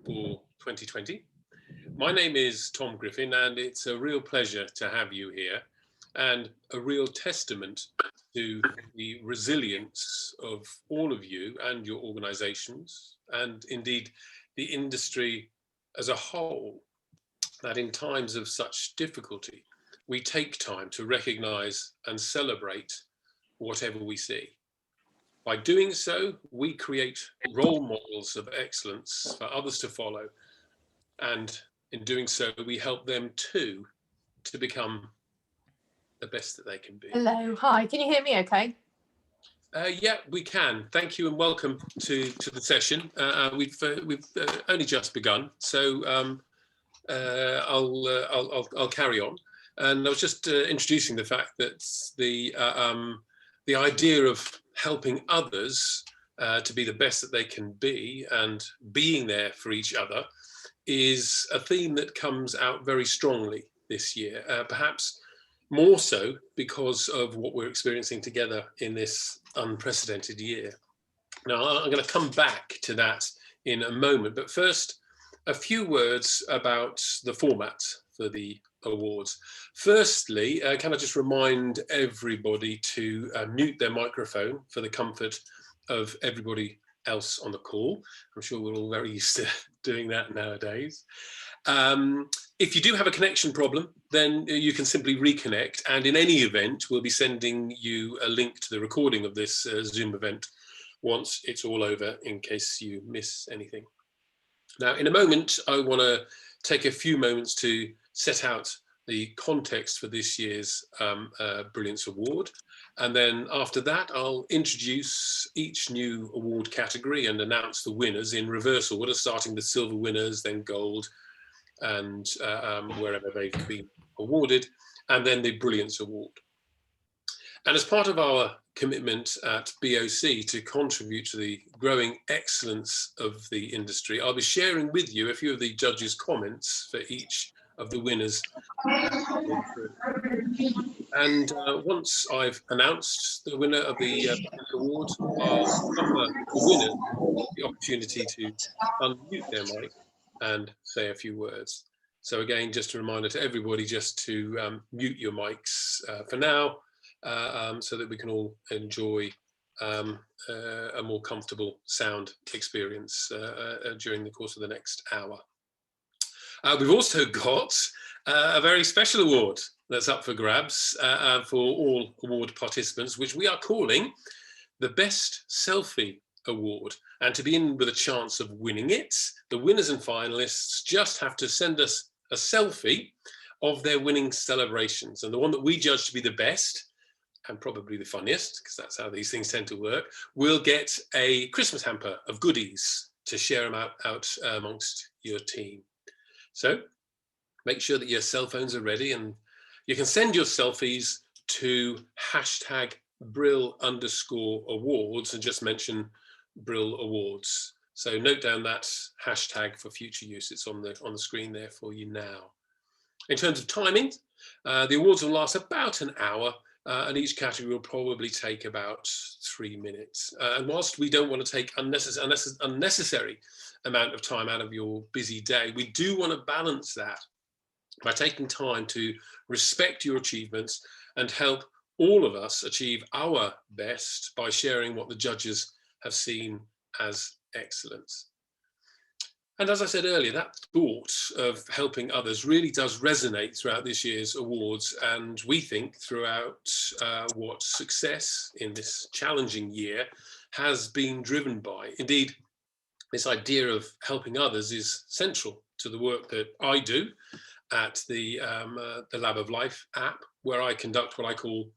For 2020. My name is Tom Griffin, and it's a real pleasure to have you here, and a real testament to the resilience of all of you and your organizations, and indeed the industry as a whole, that in times of such difficulty, we take time to recognize and celebrate whatever we see. By doing so, we create role models of excellence for others to follow. And in doing so, we help them too to become the best that they can be. Hello, hi, can you hear me okay? Yeah, we can. Thank you and welcome to the session. We've only just begun, so I'll carry on. And I was just introducing the fact that the idea of helping others to be the best that they can be and being there for each other is a theme that comes out very strongly this year, perhaps more so because of what we're experiencing together in this unprecedented year. Now, I'm going to come back to that in a moment, but first, a few words about the format for the awards. Firstly, can I just remind everybody to mute their microphone for the comfort of everybody else on the call. I'm sure we're all very used to doing that nowadays. If you do have a connection problem, then you can simply reconnect, and in any event, we'll be sending you a link to the recording of this Zoom event once it's all over, in case you miss anything. Now, in a moment, I want to take a few moments to set out the context for this year's Brilliance Award. And then after that, I'll introduce each new award category and announce the winners in reverse order, starting with silver winners, then gold, and wherever they've been awarded, and then the Brilliance Award. And as part of our commitment at BOC to contribute to the growing excellence of the industry, I'll be sharing with you a few of the judges' comments for each of the winners. And once I've announced the winner of the award, I'll offer the winner the opportunity to unmute their mic and say a few words. So again, just a reminder to everybody just to mute your mics for now, so that we can all enjoy a more comfortable sound experience during the course of the next hour. We've also got a very special award that's up for grabs for all award participants, which we are calling the Best Selfie Award. And to be in with a chance of winning it, the winners and finalists just have to send us a selfie of their winning celebrations. And the one that we judge to be the best, and probably the funniest, because that's how these things tend to work, will get a Christmas hamper of goodies to share them out amongst your team. So make sure that your cell phones are ready, and you can send your selfies to #Brill_awards and just mention Brill Awards. So note down that hashtag for future use. It's on the screen there for you now. In terms of timing, the awards will last about an hour, and each category will probably take about 3 minutes. And whilst we don't want to take unnecessary amount of time out of your busy day, we do want to balance that by taking time to respect your achievements and help all of us achieve our best by sharing what the judges have seen as excellence. And as I said earlier, that thought of helping others really does resonate throughout this year's awards, and we think throughout what success in this challenging year has been driven by. Indeed, this idea of helping others is central to the work that I do at the Lab of Life app, where I conduct what I call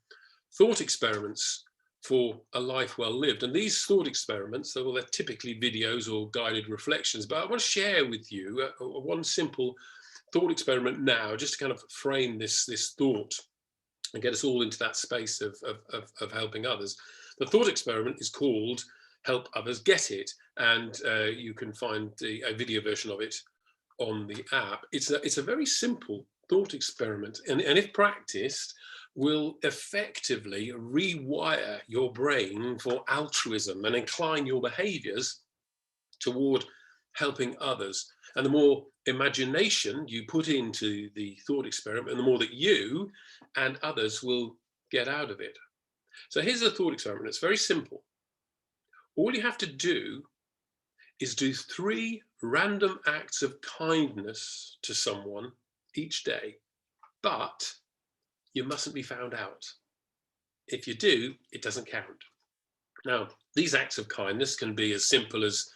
thought experiments for a life well lived. And these thought experiments, well, they're typically videos or guided reflections, but I want to share with you one simple thought experiment now, just to kind of frame this thought and get us all into that space of helping others. The thought experiment is called Help Others Get It, and you can find a video version of it on the app. It's a very simple thought experiment, and if practiced, will effectively rewire your brain for altruism and incline your behaviors toward helping others. And the more imagination you put into the thought experiment, and the more that you and others will get out of it. So here's a thought experiment. It's very simple. All you have to do is do 3 random acts of kindness to someone each day, but you mustn't be found out. If you do, it doesn't count. Now, these acts of kindness can be as simple as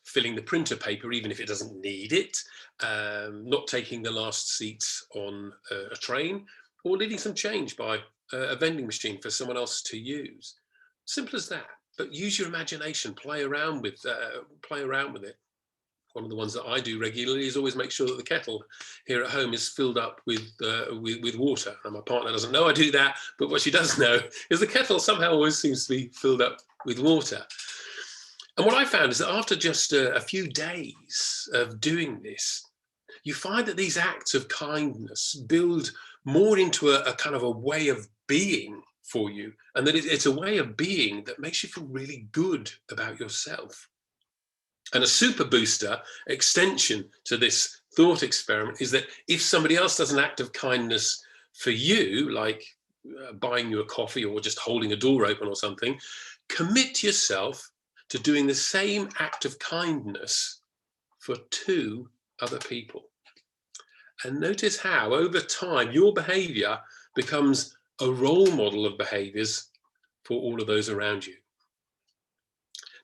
filling the printer paper, even if it doesn't need it, not taking the last seat on a train, or leaving some change by a vending machine for someone else to use. Simple as that. But use your imagination, play around with it. One of the ones that I do regularly is always make sure that the kettle here at home is filled up with water. And my partner doesn't know I do that, but what she does know is the kettle somehow always seems to be filled up with water. And what I found is that after just a few days of doing this, you find that these acts of kindness build more into a kind of a way of being for you, and that it's a way of being that makes you feel really good about yourself. And a super booster extension to this thought experiment is that if somebody else does an act of kindness for you, like buying you a coffee or just holding a door open or something, commit yourself to doing the same act of kindness for 2 other people. And notice how over time your behavior becomes a role model of behaviors for all of those around you.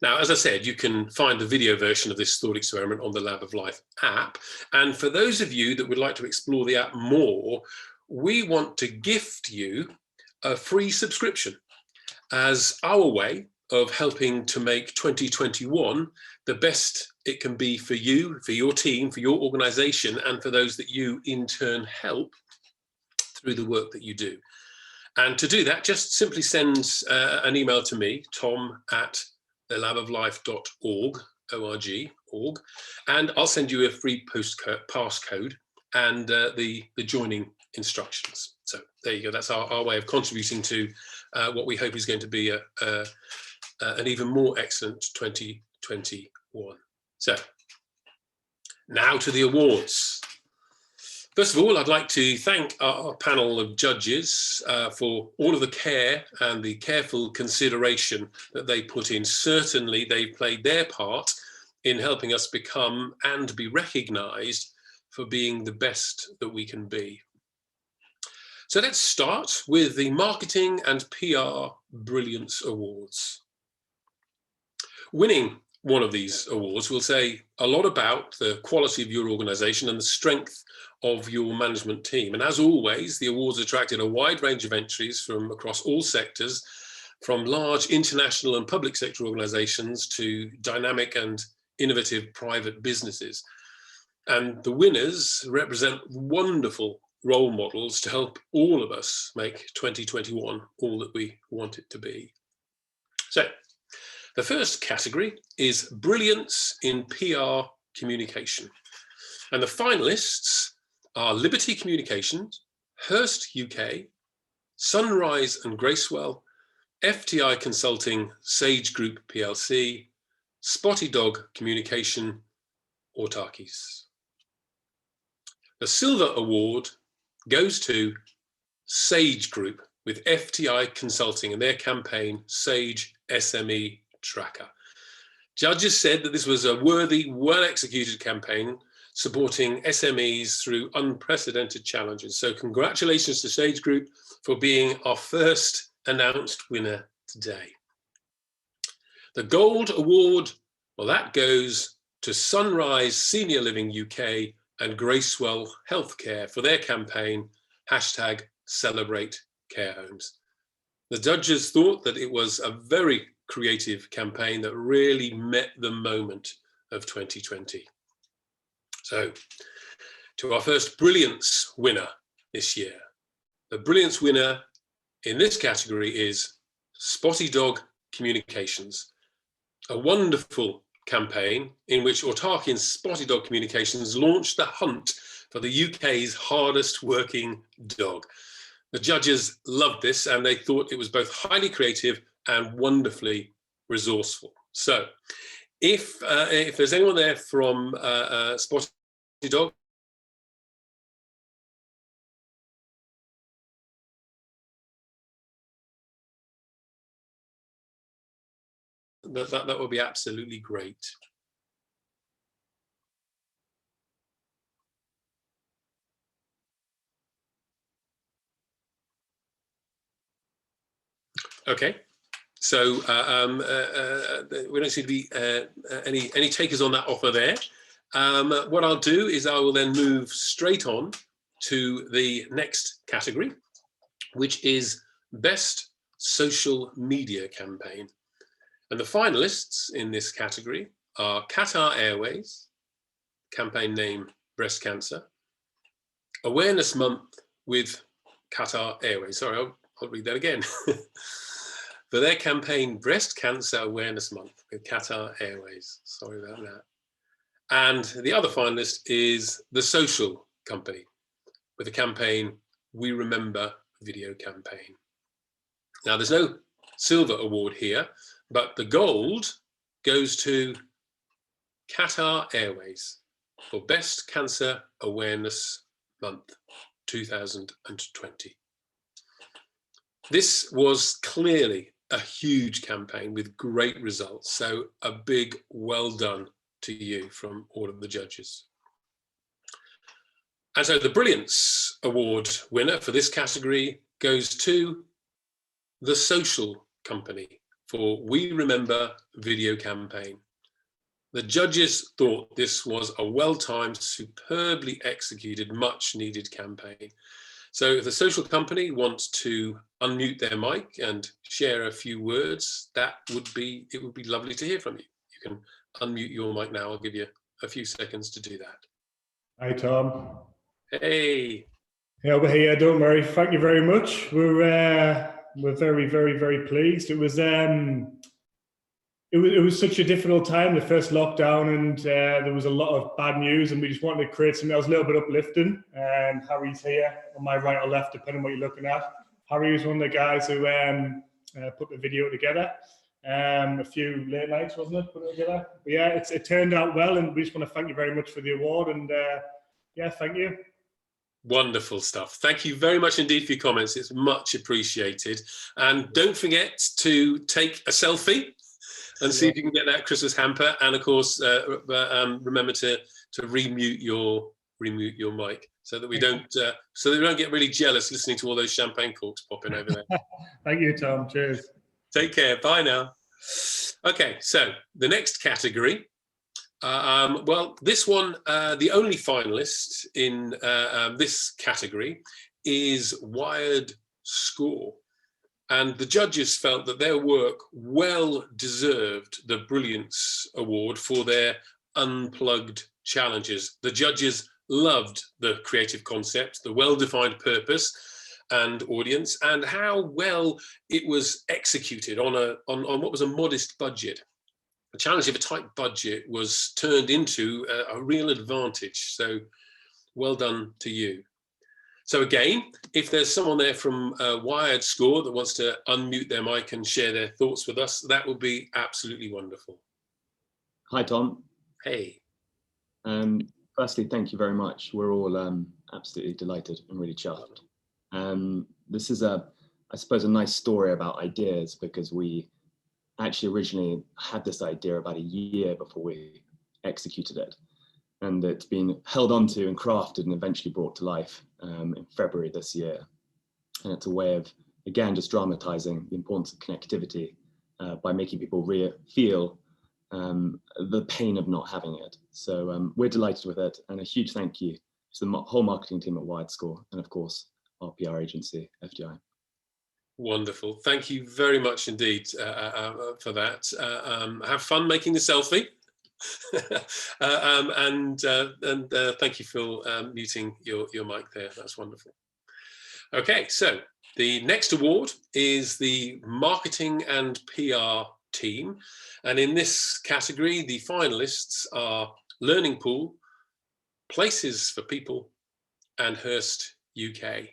Now, as I said, you can find the video version of this thought experiment on the Lab of Life app. And for those of you that would like to explore the app more, we want to gift you a free subscription as our way of helping to make 2021 the best it can be for you, for your team, for your organization, and for those that you in turn help through the work that you do. And to do that, just simply send an email to me, tom@thelaboflife.org, org, and I'll send you a free passcode and the joining instructions. So there you go. That's our way of contributing to what we hope is going to be an even more excellent 2021. So now to the awards. First of all, I'd like to thank our panel of judges for all of the care and the careful consideration that they put in. Certainly, they played their part in helping us become and be recognized for being the best that we can be. So let's start with the Marketing and PR Brilliance Awards. Winning one of these awards will say a lot about the quality of your organization and the strength of your management team. And as always, the awards attracted a wide range of entries from across all sectors, from large international and public sector organizations to dynamic and innovative private businesses. And the winners represent wonderful role models to help all of us make 2021 all that we want it to be. So the first category is Brilliance in PR Communication. And the finalists are Liberty Communications, Hearst UK, Sunrise and Gracewell, FTI Consulting, Sage Group PLC, Spotty Dog Communication, Autarkies. The Silver Award goes to Sage Group with FTI Consulting and their campaign, Sage SME Tracker. Judges said that this was a worthy, well-executed campaign supporting SMEs through unprecedented challenges. So congratulations to Sage Group for being our first announced winner today. The Gold Award, well, that goes to Sunrise Senior Living UK and Gracewell Healthcare for their campaign, #Celebrate Care Homes. The judges thought that it was a very creative campaign that really met the moment of 2020. So, to our first Brilliance winner this year. The Brilliance winner in this category is Spotty Dog Communications, a wonderful campaign in which Autarky and Spotty Dog Communications launched the hunt for the UK's hardest working dog. The judges loved this and they thought it was both highly creative and wonderfully resourceful. So if there's anyone there from Spotty Dog, that would be absolutely great. Okay, so we don't seem to be any takers on that offer there. What I'll do is I will then move straight on to the next category, which is Best Social Media Campaign. And the finalists in this category are Qatar Airways, campaign name Breast Cancer, Awareness Month with Qatar Airways. Sorry, I'll read that again. For their campaign Breast Cancer Awareness Month with Qatar Airways. Sorry about that. And the other finalist is The Social Company with the campaign We Remember video campaign. Now, there's no silver award here, but the gold goes to Qatar Airways for Best Cancer Awareness Month 2020. This was clearly a huge campaign with great results, so a big well done to you from all of the judges. And so the Brilliance Award winner for this category goes to the Social Company for We Remember video campaign. The judges thought this was a well-timed, superbly executed, much-needed campaign. So if the Social Company wants to unmute their mic and share a few words, it would be lovely to hear from you. You can unmute your mic now. I'll give you a few seconds to do that. Hi, Tom. Hey. Yeah, we're here. Don't worry. Thank you very much. We're very, very, very pleased. It was such a difficult time, the first lockdown, and there was a lot of bad news, and we just wanted to create something that was a little bit uplifting. Harry's here on my right or left, depending on what you're looking at. Harry was one of the guys who put the video together. A few late nights, wasn't it, put it together? But yeah, it turned out well, and we just want to thank you very much for the award, and yeah, thank you. Wonderful stuff. Thank you very much indeed for your comments. It's much appreciated. And don't forget to take a selfie and see if you can get that Christmas hamper. And of course, remember to remute your mic so that we don't get really jealous listening to all those champagne corks popping over there. Thank you, Tom. Cheers. Take care. Bye now. Okay, so the next category. Well, this one, the only finalist in this category is Wired Score. And the judges felt that their work well deserved the Brilliance Award for their unplugged challenges. The judges loved the creative concept, the well-defined purpose and audience, and how well it was executed on what was a modest budget. The challenge of a tight budget was turned into a real advantage. So well done to you. So again, if there's someone there from Wired Score that wants to unmute their mic and share their thoughts with us, that would be absolutely wonderful. Hi, Tom. Hey. Firstly, thank you very much. We're all absolutely delighted and really chuffed. This is I suppose, a nice story about ideas, because we actually originally had this idea about a year before we executed it. And it's been held onto and crafted and eventually brought to life in February this year. And it's a way of, again, just dramatizing the importance of connectivity by making people feel the pain of not having it. So we're delighted with it. And a huge thank you to the whole marketing team at Wired Score, and of course, our PR agency, FDI. Wonderful. Thank you very much indeed for that. Have fun making the selfie. and thank you for muting your mic there. That's wonderful. Okay, so the next award is the Marketing and PR team. And in this category, the finalists are Learning Pool, Places for People, and Hearst UK.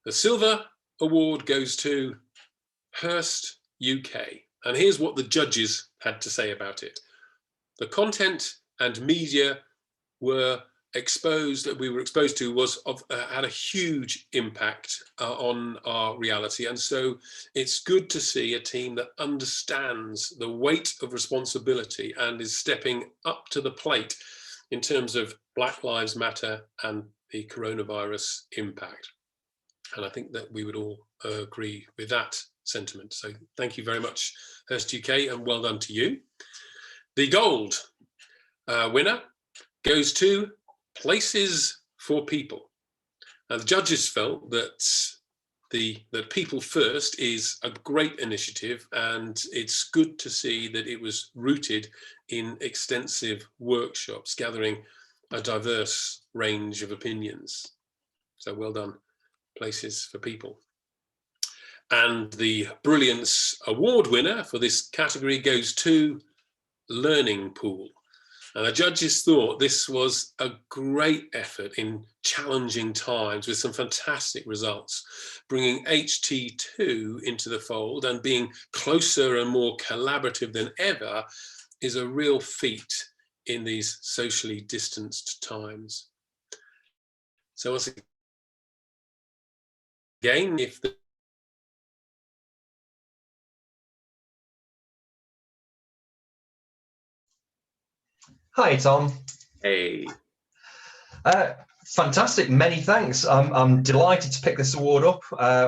The silver award goes to Hearst UK. And here's what the judges had to say about it. The content and media we were exposed to had a huge impact on our reality. And so it's good to see a team that understands the weight of responsibility and is stepping up to the plate in terms of Black Lives Matter and the coronavirus impact. And I think that we would all agree with that sentiment. So thank you very much, Hearst UK, and well done to you. The gold winner goes to Places for People. Now, the judges felt that that People First is a great initiative, and it's good to see that it was rooted in extensive workshops, gathering a diverse range of opinions. So well done, Places for People. And the Brilliance Award winner for this category goes to Learning Pool. And the judges thought this was a great effort in challenging times with some fantastic results. Bringing HT2 into the fold and being closer and more collaborative than ever is a real feat in these socially distanced times. So once again, if the Hi, Tom. Hey. Fantastic. Many thanks. I'm delighted to pick this award up.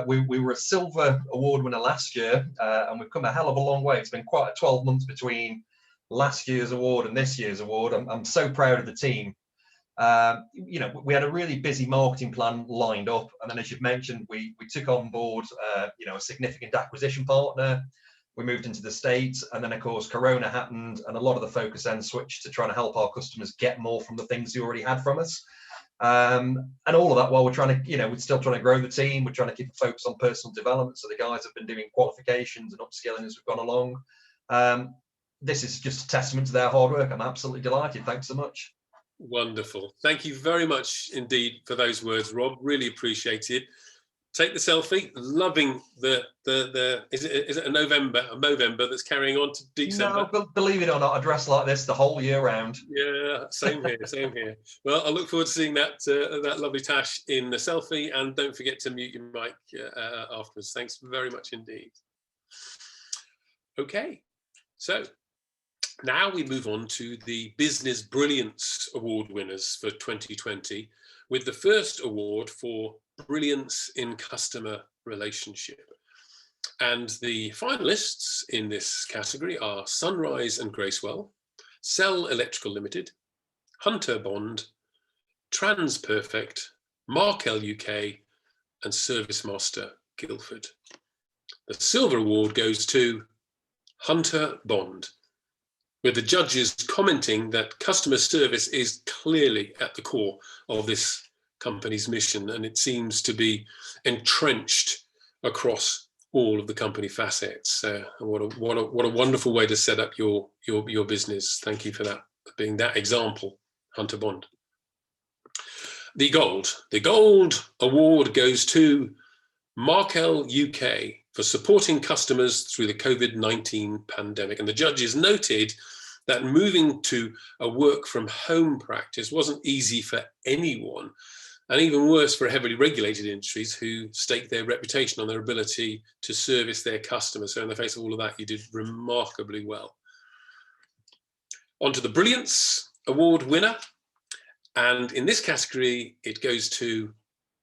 We were a silver award winner last year, and we've come a hell of a long way. It's been quite 12 months between last year's award and this year's award. I'm so proud of the team. You know, we had a really busy marketing plan lined up, and then, as you've mentioned, we took on board you know, a significant acquisition partner. We moved into the States, and then of course Corona happened, and a lot of the focus then switched to trying to help our customers get more from the things they already had from us. And all of that while we're trying to, you know, we're still trying to grow the team. We're trying to keep a focus on personal development. So the guys have been doing qualifications and upskilling as we've gone along. This is just a testament to their hard work. I'm absolutely delighted. Thanks so much. Wonderful. Thank you very much indeed for those words, Rob. Really appreciate it. Take the selfie. Loving the is it a Movember that's carrying on to December? No, believe it or not, I dress like this the whole year round. Yeah, same here, same here. Well, I look forward to seeing that that lovely tash in the selfie, and don't forget to mute your mic afterwards. Thanks very much indeed. Okay, so now we move on to the Business Brilliance Award winners for 2020, with the first award for Brilliance in Customer Relationship. And the finalists in this category are Sunrise and Gracewell, Cell Electrical Limited, Hunter Bond, TransPerfect, Markel UK, and Service Master Guildford. The silver award goes to Hunter Bond, with the judges commenting that customer service is clearly at the core of this company's mission, and it seems to be entrenched across all of the company facets. What a wonderful way to set up your business. Thank you for that, being that example, Hunter Bond. The gold award goes to Markel UK for supporting customers through the COVID-19 pandemic. And the judges noted that moving to a work from home practice wasn't easy for anyone, and even worse for heavily regulated industries who stake their reputation on their ability to service their customers. So in the face of all of that, you did remarkably well. On to the Brilliance Award winner. And in this category, it goes to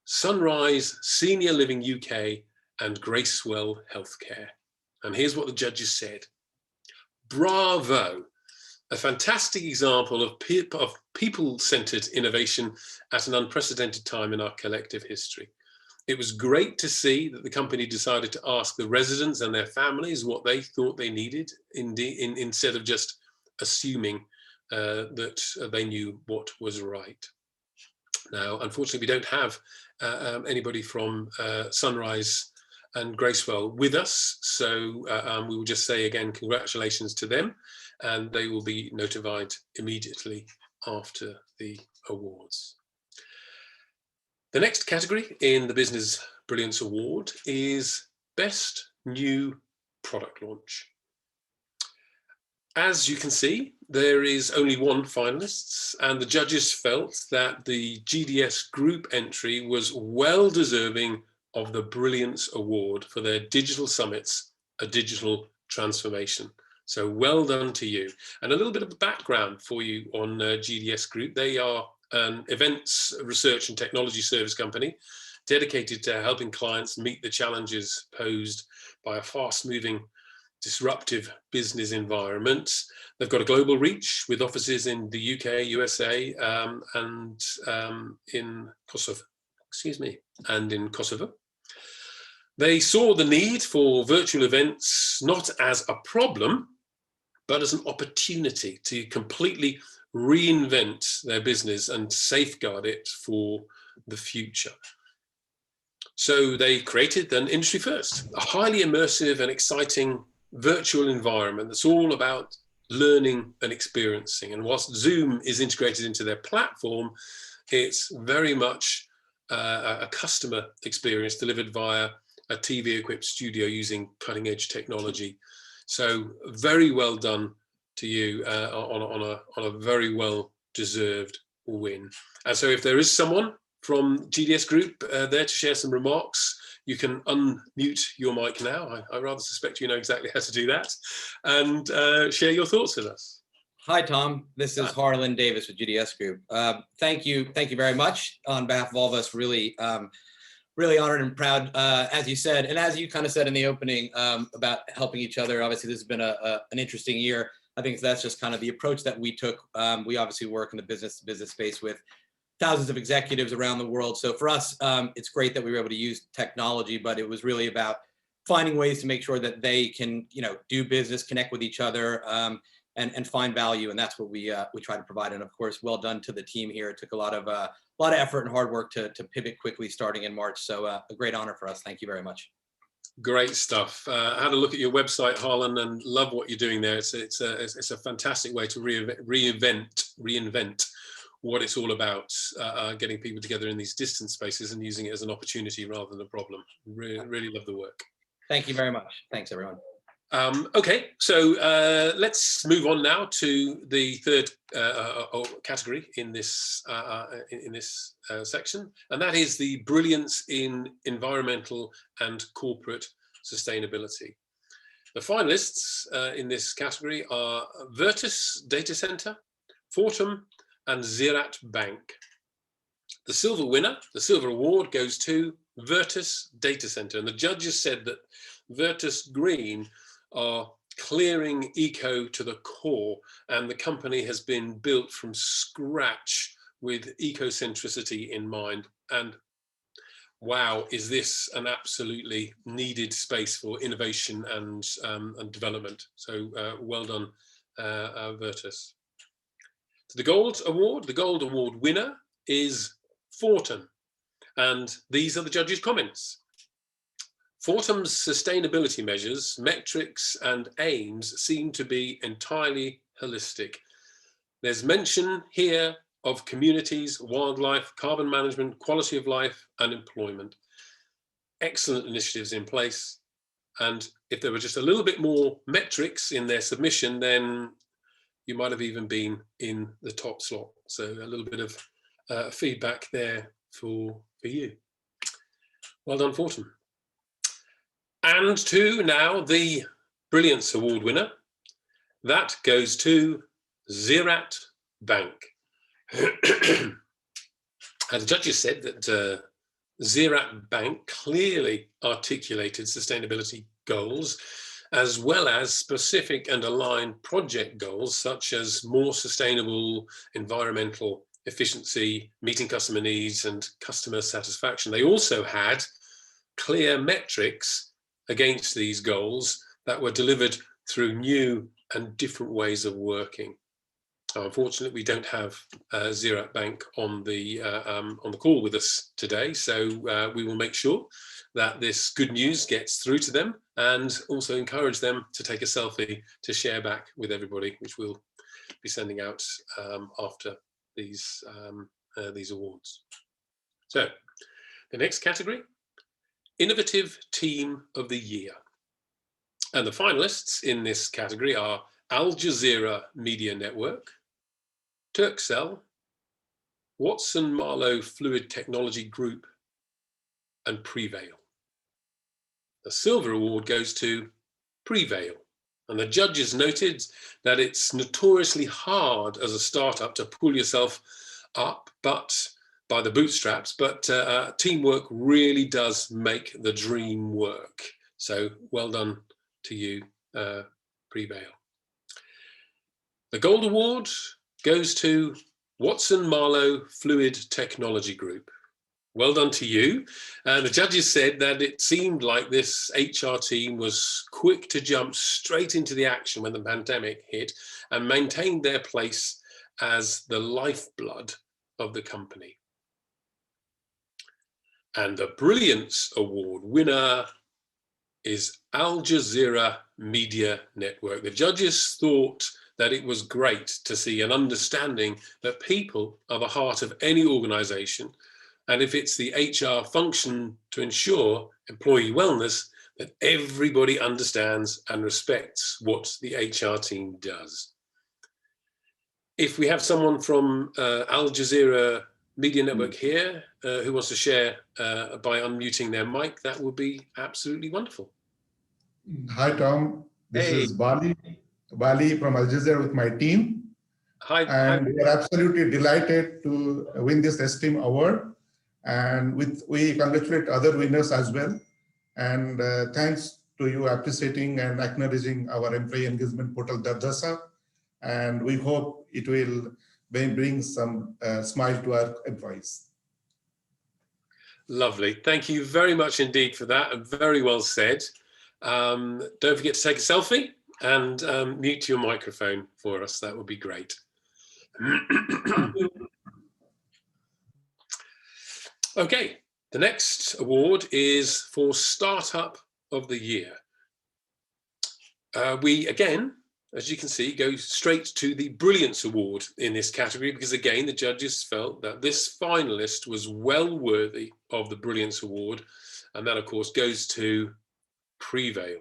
Sunrise Senior Living UK and Gracewell Healthcare. And here's what the judges said. Bravo. A fantastic example of people-centered innovation at an unprecedented time in our collective history. It was great to see that the company decided to ask the residents and their families what they thought they needed, instead of just assuming that they knew what was right. Now, unfortunately, we don't have anybody from Sunrise and Gracewell with us, so we will just say again, congratulations to them, and they will be notified immediately after the awards. The next category in the Business Brilliance Award is Best New Product Launch. As you can see, there is only one finalist, and the judges felt that the Gds Group entry was well deserving of the Brilliance Award for their digital summits, a digital transformation. So well done to you. And a little bit of background for you on Gds Group. They are an events, research and technology service company dedicated to helping clients meet the challenges posed by a fast-moving, disruptive business environment. They've got a global reach with offices in the UK, USA, and in Kosovo, and in Kosovo. They saw the need for virtual events not as a problem, but as an opportunity to completely reinvent their business and safeguard it for the future. So they created an industry first, a highly immersive and exciting virtual environment that's all about learning and experiencing. And whilst Zoom is integrated into their platform, it's very much a customer experience delivered via a TV-equipped studio using cutting-edge technology. So very well done to you on a very well-deserved win. And so if there is someone from GDS Group there to share some remarks, you can unmute your mic now. I rather suspect you know exactly how to do that, and share your thoughts with us. Hi, Tom. This is Harlan Davis with GDS Group. Thank you very much on behalf of all of us. Really honored and proud, as you said, and as you kind of said in the opening about helping each other. Obviously, this has been an interesting year. I think that's just kind of the approach that we took. We obviously work in the business-to-business space with thousands of executives around the world. So for us, it's great that we were able to use technology, but it was really about finding ways to make sure that they can, do business, connect with each other, and find value. And that's what we try to provide. And of course, well done to the team here. It took a lot of effort and hard work to pivot quickly starting in March. So a great honor for us. Thank you very much. Great stuff. I had a look at your website, Harlan, and love what you're doing there. It's a fantastic way to reinvent what it's all about, getting people together in these distance spaces and using it as an opportunity rather than a problem. Really love the work. Thank you very much. Thanks, everyone. Okay, so let's move on now to the third category in this section, and that is the brilliance in environmental and corporate sustainability. The finalists in this category are Virtus Data Center, Fortum, and Ziraat Bank. The silver winner, the silver award, goes to Virtus Data Center, and the judges said that Virtus Green are clearing eco to the core, and the company has been built from scratch with ecocentricity in mind. And wow, is this an absolutely needed space for innovation and development. So well done, Virtus. The Gold Award winner is Fortum, and these are the judges' comments. Fortum's sustainability measures, metrics, and aims seem to be entirely holistic. There's mention here of communities, wildlife, carbon management, quality of life, and employment. Excellent initiatives in place. And if there were just a little bit more metrics in their submission, then you might have even been in the top slot. So a little bit of feedback there for you. Well done, Fortum. And to now the Brilliance Award winner. That goes to Ziraat Bank. And the judges said that Ziraat Bank clearly articulated sustainability goals, as well as specific and aligned project goals, such as more sustainable environmental efficiency, meeting customer needs, and customer satisfaction. They also had clear metrics against these goals that were delivered through new and different ways of working. Unfortunately, we don't have Ziraat Bank on the call with us today, so we will make sure that this good news gets through to them, and also encourage them to take a selfie to share back with everybody, which we'll be sending out after these awards. So, the next category, Innovative Team of the Year. And the finalists in this category are Al Jazeera Media Network, Turkcell, Watson Marlowe Fluid Technology Group, and Prevail. The silver award goes to Prevail, and the judges noted that it's notoriously hard as a startup to pull yourself up by the bootstraps, but teamwork really does make the dream work. So well done to you, Prevail. The gold award goes to Watson Marlowe Fluid Technology Group. Well done to you. The judges said that it seemed like this HR team was quick to jump straight into the action when the pandemic hit, and maintained their place as the lifeblood of the company. And the Brilliance Award winner is Al Jazeera Media Network. The judges thought that it was great to see an understanding that people are the heart of any organization. And if it's the HR function to ensure employee wellness, that everybody understands and respects what the HR team does. If we have someone from Al Jazeera Media Network here who wants to share by unmuting their mic, that would be absolutely wonderful. Hi, Tom. This is Bali from Al Jazeera with my team. Hi. And we are absolutely delighted to win this esteemed award. And we congratulate other winners as well. And thanks to you appreciating and acknowledging our employee engagement portal, Darjasa. And we hope it will bring some smile to our employees. Lovely. Thank you very much indeed for that, and very well said. Don't forget to take a selfie and mute your microphone for us. That would be great. Okay, the next award is for Startup of the Year. We, again, as you can see, go straight to the Brilliance Award in this category because, again, the judges felt that this finalist was well worthy of the Brilliance Award, and that, of course, goes to Prevail.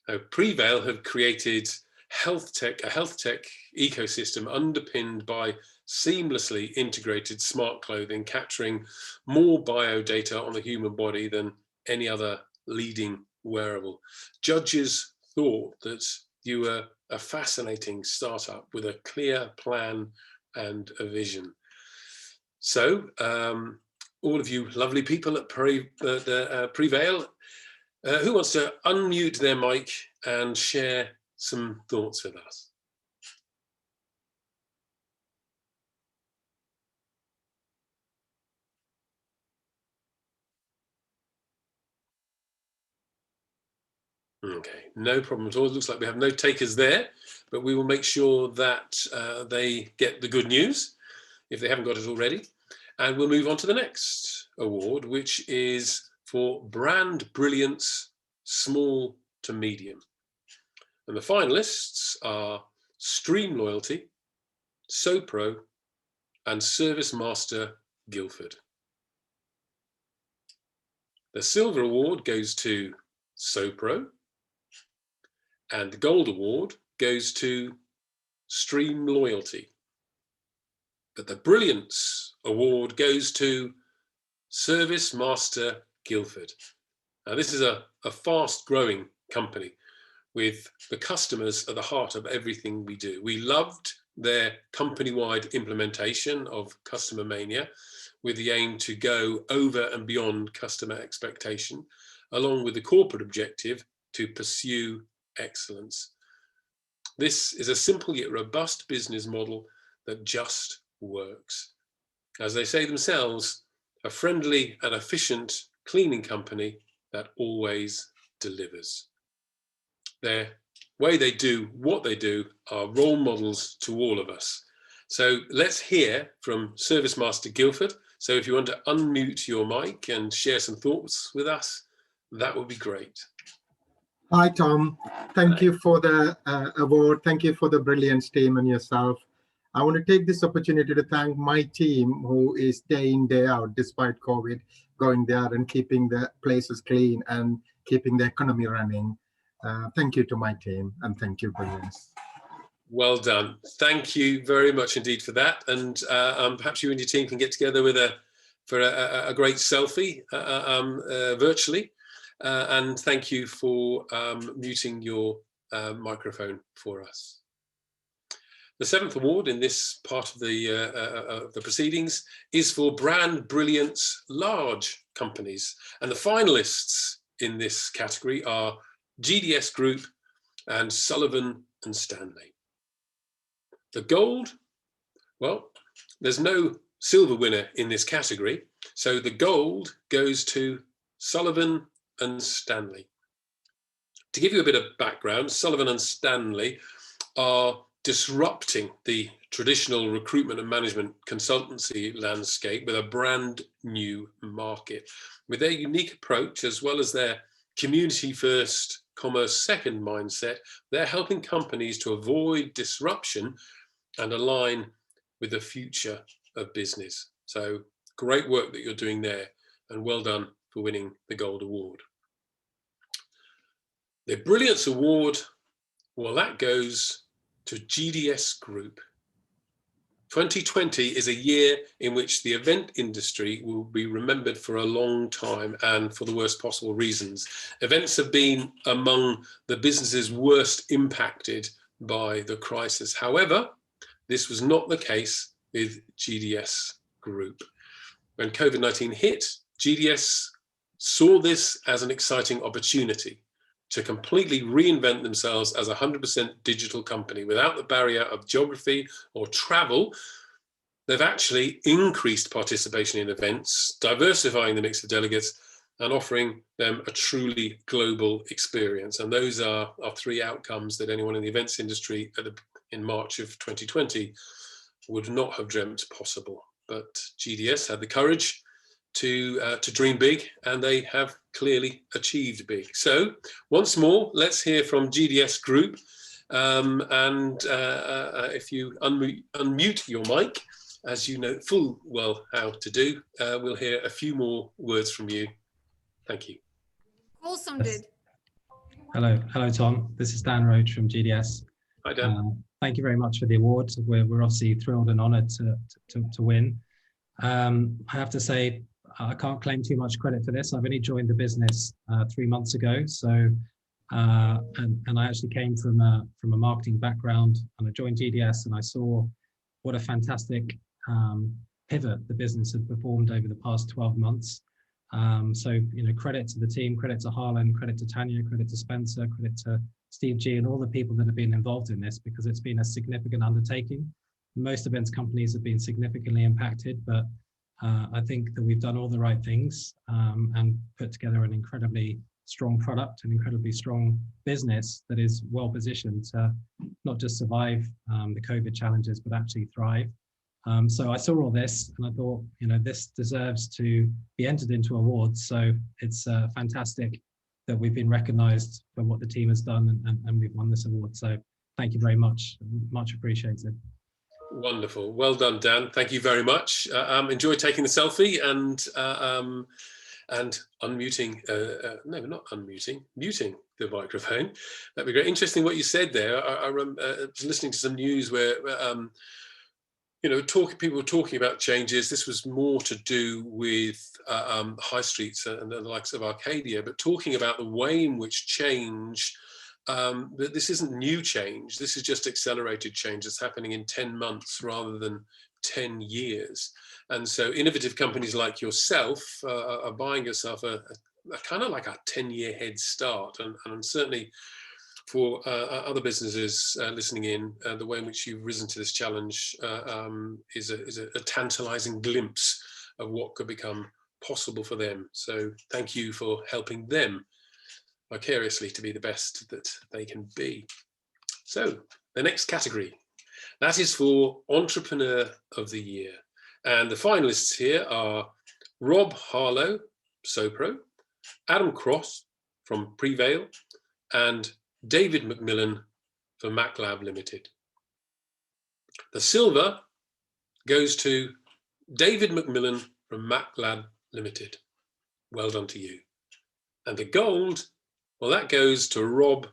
Now, Prevail have created a health tech ecosystem underpinned by seamlessly integrated smart clothing, capturing more biodata on the human body than any other leading wearable. Judges thought that you were a fascinating startup with a clear plan and a vision. So, all of you lovely people at Prevail, who wants to unmute their mic and share some thoughts with us? Okay, no problem at all. It looks like we have no takers there, but we will make sure that they get the good news if they haven't got it already. And we'll move on to the next award, which is for Brand Brilliance, Small to Medium. And the finalists are Stream Loyalty, SoPro, and Service Master Guildford. The Silver Award goes to SoPro, and the Gold Award goes to Stream Loyalty. But the Brilliance Award goes to Service Master Guildford. Now, this is a fast-growing company with the customers at the heart of everything we do. We loved their company-wide implementation of Customer Mania with the aim to go over and beyond customer expectation, along with the corporate objective to pursue excellence. This is a simple yet robust business model that just works. As they say themselves, a friendly and efficient cleaning company that always delivers. Their way they do what they do are role models to all of us. So let's hear from Service Master Guildford. So if you want to unmute your mic and share some thoughts with us, that would be great. Hi, Tom. Thank you for the award. Thank you for the Brilliance team and yourself. I want to take this opportunity to thank my team who is day in, day out, despite COVID, going there and keeping the places clean and keeping the economy running. Thank you to my team, and thank you, Brilliance. Well done. Thank you very much indeed for that. And perhaps you and your team can get together with a great selfie virtually. And thank you for muting your microphone for us. The seventh award in this part of the proceedings is for Brand Brilliance Large Companies. And the finalists in this category are Gds Group and Sullivan and Stanley. The gold, well, there's no silver winner in this category. So the gold goes to Sullivan and Stanley. To give you a bit of background, Sullivan and Stanley are disrupting the traditional recruitment and management consultancy landscape with a brand new market. With their unique approach, as well as their community-first commerce second mindset, they're helping companies to avoid disruption and align with the future of business. So great work that you're doing there, and well done for winning the Gold Award. The Brilliance Award, well, that goes to GDS Group. 2020 is a year in which the event industry will be remembered for a long time, and for the worst possible reasons. Events have been among the businesses worst impacted by the crisis. However, this was not the case with GDS Group. When COVID-19 hit, GDS saw this as an exciting opportunity to completely reinvent themselves as a 100% digital company without the barrier of geography or travel. They've actually increased participation in events, diversifying the mix of delegates and offering them a truly global experience. And those are our three outcomes that anyone in the events industry in March of 2020 would not have dreamt possible. But GDS had the courage to dream big, and they have clearly achieved big. So once more, let's hear from GDS Group. If you unmute your mic, as you know full well how to do, we'll hear a few more words from you. Thank you. Awesome, did. Hello, Tom. This is Dan Roach from GDS. Hi, Dan. Thank you very much for the award. We're obviously thrilled and honoured to win. I have to say, I can't claim too much credit for this. I've only joined the business 3 months ago, so and I actually came from a marketing background, and I joined GDS and I saw what a fantastic pivot the business had performed over the past 12 months. So, credit to the team, credit to Harlan, credit to Tanya, credit to Spencer, credit to Steve G, and all the people that have been involved in this, because it's been a significant undertaking. Most events companies have been significantly impacted, but I think that we've done all the right things and put together an incredibly strong product, an incredibly strong business that is well positioned to not just survive the COVID challenges, but actually thrive. So I saw all this and I thought, this deserves to be entered into awards. So it's fantastic that we've been recognized for what the team has done, and we've won this award. So thank you very much. Much appreciated. Wonderful. Well done, Dan. Thank you very much. Enjoy taking the selfie and unmuting, no, not unmuting, muting the microphone. That'd be great. Interesting what you said there. I was listening to some news where, people were talking about changes. This was more to do with high streets and the likes of Arcadia, but talking about the way in which change, that this isn't new change. This is just accelerated change that's happening in 10 months rather than 10 years. And so innovative companies like yourself are buying yourself a kind of like a 10-year head start. And certainly for other businesses listening in, the way in which you've risen to this challenge is a tantalizing glimpse of what could become possible for them. So thank you for helping them vicariously to be the best that they can be. So the next category, that is for Entrepreneur of the Year. And the finalists here are Rob Harlow, Sopro, Adam Croft from Prevail, and David McMillan for MacLab Limited. The silver goes to David McMillan from MacLab Limited. Well done to you. And the gold, well, that goes to Rob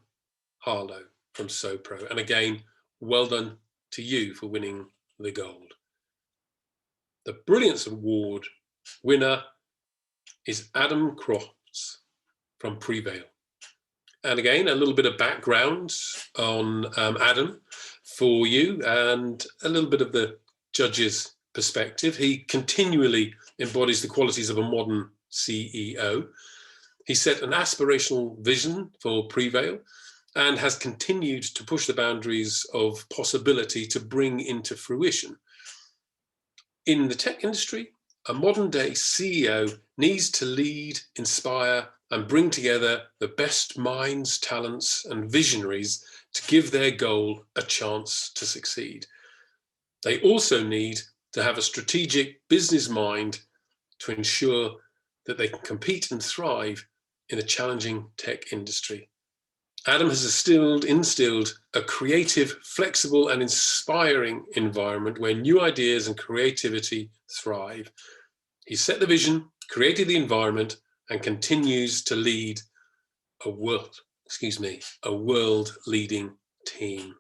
Harlow from Sopro. And again, well done to you for winning the gold. The Brilliance Award winner is Adam Croft from Prevail. And again, a little bit of background on Adam for you and a little bit of the judge's perspective. He continually embodies the qualities of a modern CEO. He set an aspirational vision for Prevail and has continued to push the boundaries of possibility to bring into fruition. In the tech industry, a modern day CEO needs to lead, inspire, and bring together the best minds, talents, and visionaries to give their goal a chance to succeed. They also need to have a strategic business mind to ensure that they can compete and thrive in a challenging tech industry. Adam has instilled a creative, flexible and inspiring environment where new ideas and creativity thrive. He set the vision, created the environment, and continues to lead a world-leading team.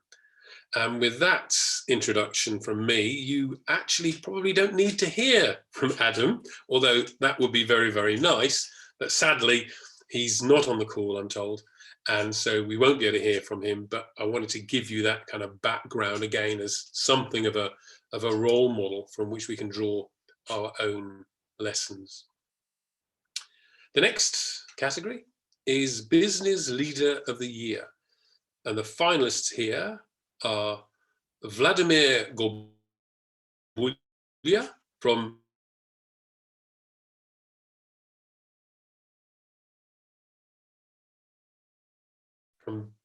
And with that introduction from me, you actually probably don't need to hear from Adam, although that would be very, very nice. But sadly, he's not on the call, I'm told. And so we won't be able to hear from him, but I wanted to give you that kind of background again as something of a role model from which we can draw our own lessons. The next category is Business Leader of the Year. And the finalists here are Vladimir Gorbulia from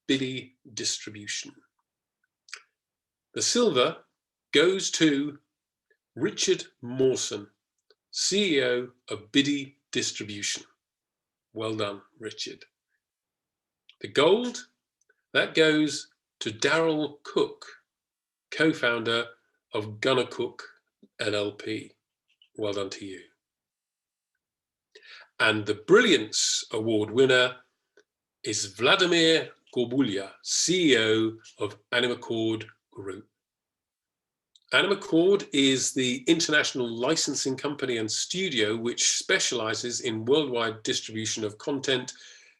Gds Distribution. The silver goes to Richard Mawson, CEO of Gds Distribution. Well done, Richard. The gold, that goes to Daryl Cook, co-founder of Gunner Cook LLP. Well done to you. And the Brilliance Award winner is Vladimir Gorbulia, CEO of Gds Group. Gds is the international licensing company and studio which specializes in worldwide distribution of content,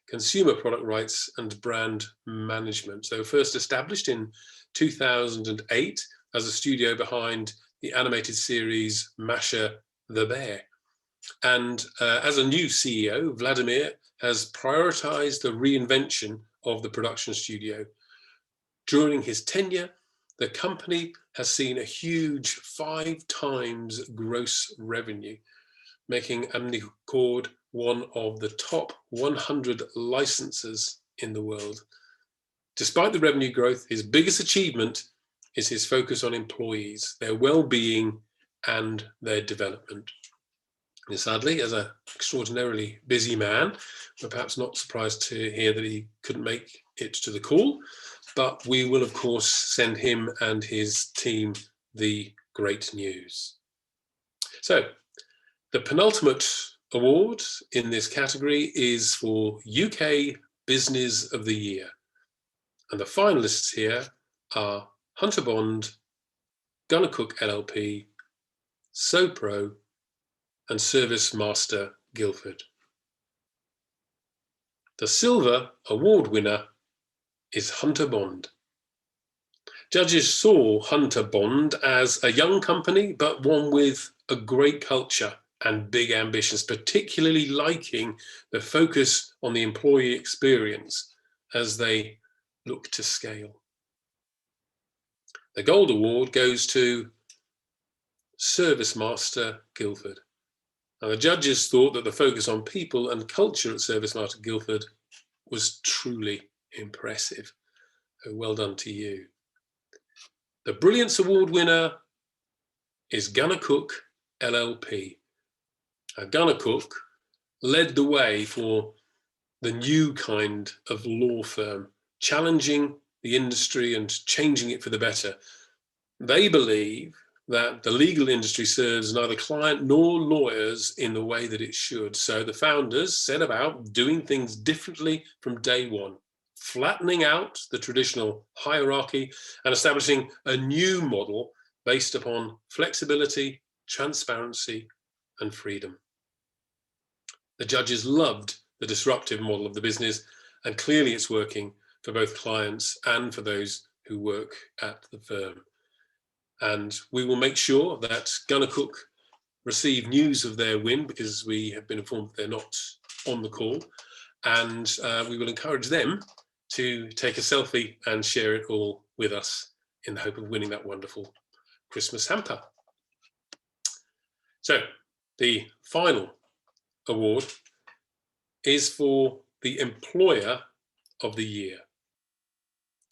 consumer product rights, and brand management. So first established in 2008 as a studio behind the animated series Masha the Bear. And as a new CEO, Vladimir has prioritized the reinvention of the production studio. During his tenure, the company has seen a huge 5 times gross revenue, making Gds one of the top 100 licensors in the world. Despite the revenue growth, his biggest achievement is his focus on employees, their well-being and their development. And sadly, as an extraordinarily busy man, we're perhaps not surprised to hear that he couldn't make it to the call, but we will of course send him and his team the great news. So the penultimate award in this category is for UK Business of the Year. And the finalists here are Hunter Bond, Gunner Cook LLP, SoPro, and Service Master Guildford. The silver award winner is Hunter Bond. Judges saw Hunter Bond as a young company, but one with a great culture and big ambitions, particularly liking the focus on the employee experience as they look to scale. The gold award goes to Service Master Guildford. Now, the judges thought that the focus on people and culture at Service Master Guildford was truly impressive. So well done to you. The Brilliance Award winner is Gunner Cook LLP. Now, Gunner Cook led the way for the new kind of law firm, challenging the industry and changing it for the better. They believe that the legal industry serves neither client nor lawyers in the way that it should. So the founders set about doing things differently from day one, flattening out the traditional hierarchy and establishing a new model based upon flexibility, transparency, and freedom. The judges loved the disruptive model of the business, and clearly it's working for both clients and for those who work at the firm. And we will make sure that Gunner Cook receive news of their win, because we have been informed they're not on the call. And we will encourage them to take a selfie and share it all with us in the hope of winning that wonderful Christmas hamper. So the final award is for the Employer of the Year.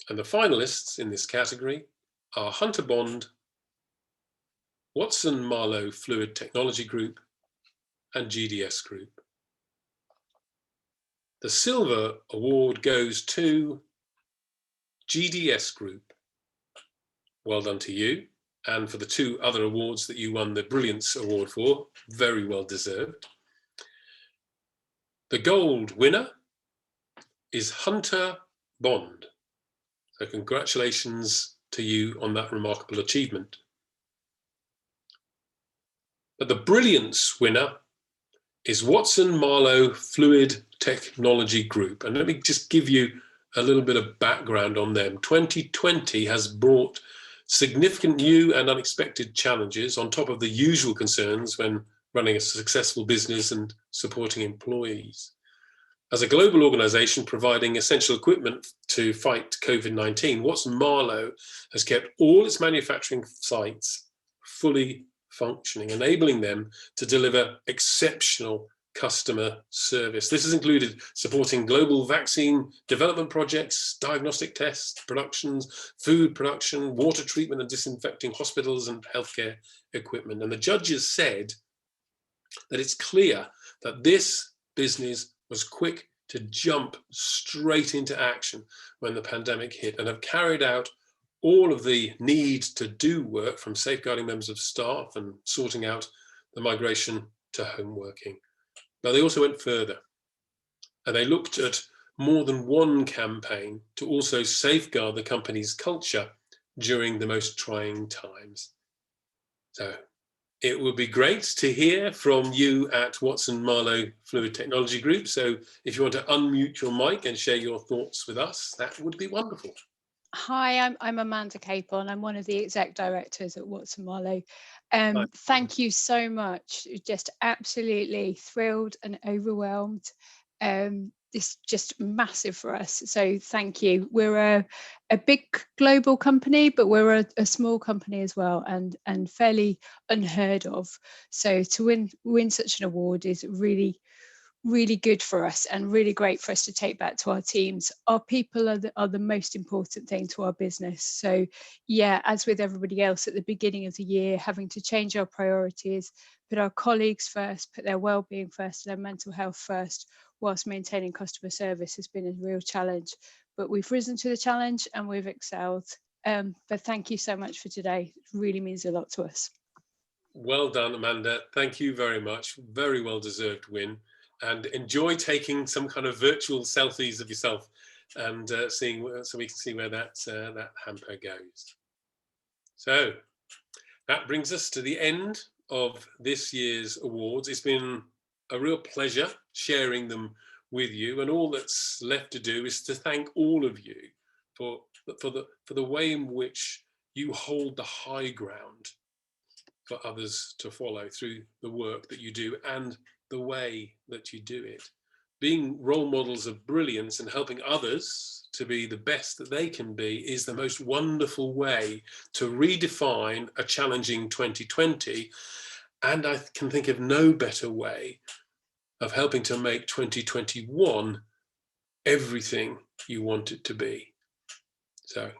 And the finalists in this category are Hunter Bond, Watson Marlowe Fluid Technology Group, and Gds Group. The Silver Award goes to Gds Group. Well done to you. And for the 2 other awards that you won the Brilliance Award for, very well deserved. The gold winner is Hunter Bond. So congratulations to you on that remarkable achievement. But the Brilliance winner is Watson Marlow Fluid Technology Group. And let me just give you a little bit of background on them. 2020 has brought significant new and unexpected challenges on top of the usual concerns when running a successful business and supporting employees. As a global organization providing essential equipment to fight COVID-19, Watson Marlow has kept all its manufacturing sites fully functioning, enabling them to deliver exceptional customer service. This has included supporting global vaccine development projects, diagnostic tests, productions, food production, water treatment and disinfecting hospitals and healthcare equipment. And the judges said that it's clear that this business was quick to jump straight into action when the pandemic hit and have carried out all of the need to do work, from safeguarding members of staff and sorting out the migration to home working. But they also went further, and they looked at more than one campaign to also safeguard the company's culture during the most trying times. So it would be great to hear from you at Watson Marlow Fluid Technology Group. So if you want to unmute your mic and share your thoughts with us, that would be wonderful. Hi, I'm Amanda Capon. I'm one of the exec directors at Watson Marlow. Thank you so much. Just absolutely thrilled and overwhelmed. It's just massive for us. So thank you. We're a big global company, but we're a small company as well, and fairly unheard of. So to win such an award is really good for us and really great for us to take back to our teams. Our people are the most important thing to our business. So yeah, as with everybody else at the beginning of the year, having to change our priorities, put our colleagues first, put their well-being first, their mental health first, whilst maintaining customer service has been a real challenge. But we've risen to the challenge and we've excelled. But thank you so much for today. It really means a lot to us. Well done, Amanda. Thank you very much. Very well deserved win. And enjoy taking some kind of virtual selfies of yourself and seeing, so we can see where that hamper goes. So that brings us to the end of this year's awards. It's been a real pleasure sharing them with you, and all that's left to do is to thank all of you for the way in which you hold the high ground for others to follow through the work that you do and the way that you do it. Being role models of brilliance and helping others to be the best that they can be is the most wonderful way to redefine a challenging 2020. And I can think of no better way of helping to make 2021 everything you want it to be. So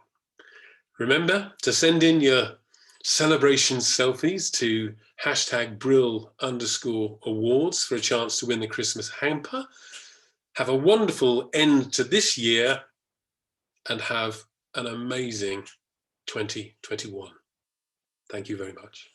remember to send in your celebration selfies to #Brill_awards for a chance to win the Christmas hamper. Have a wonderful end to this year and have an amazing 2021. Thank you very much.